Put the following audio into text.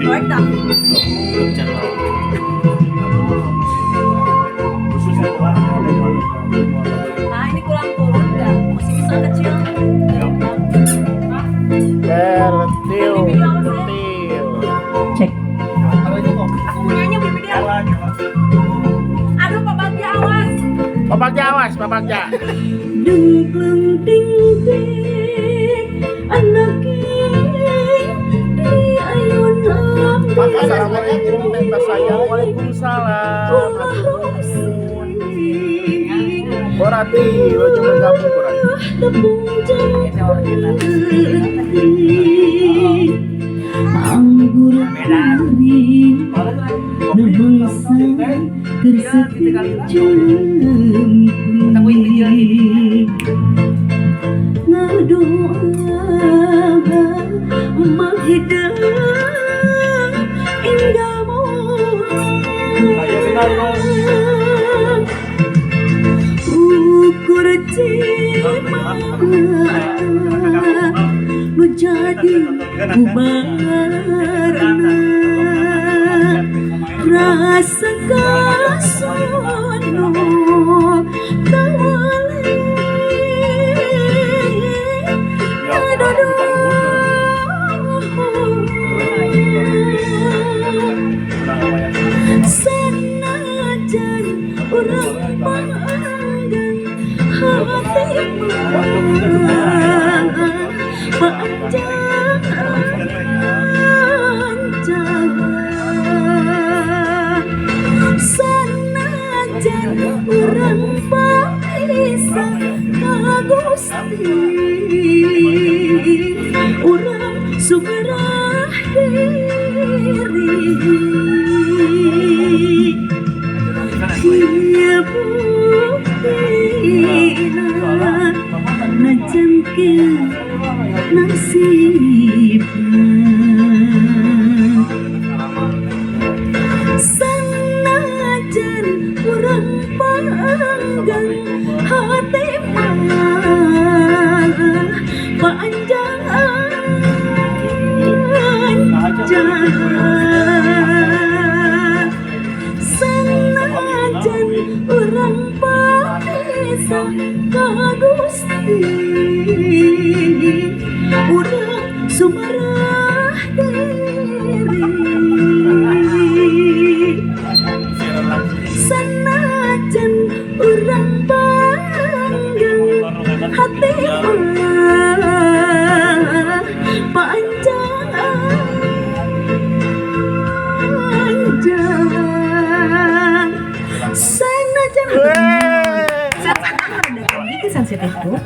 Proyek dah. Nah ini kurang turun nggak? Masih bisa kecil. Bertil. Cek. Aku punyanya di video. Aduh Pak Bagja awas. Papagja awas, papagja. Dengkleng ting ting anak di ayun Assalamualaikum tenta sayang. Waalaikumsalam. Borati, lo coba gabung Borati. Ini original. Anggur kering nebangsa kersejemping ngadoa mahidang indah ukur cima nu jadi ubarna rasa kasono tawali adodo sanajan urang panggan hati sanajan urang paisa kagusti urang sumerah diri ia buktina najan ke nasibna sanajan urang panggang hati mah panjang sanajan urang paisa kagusti urang sumerah diri sanajan urang panggang hati mah panjang sanajan sensitif tuh.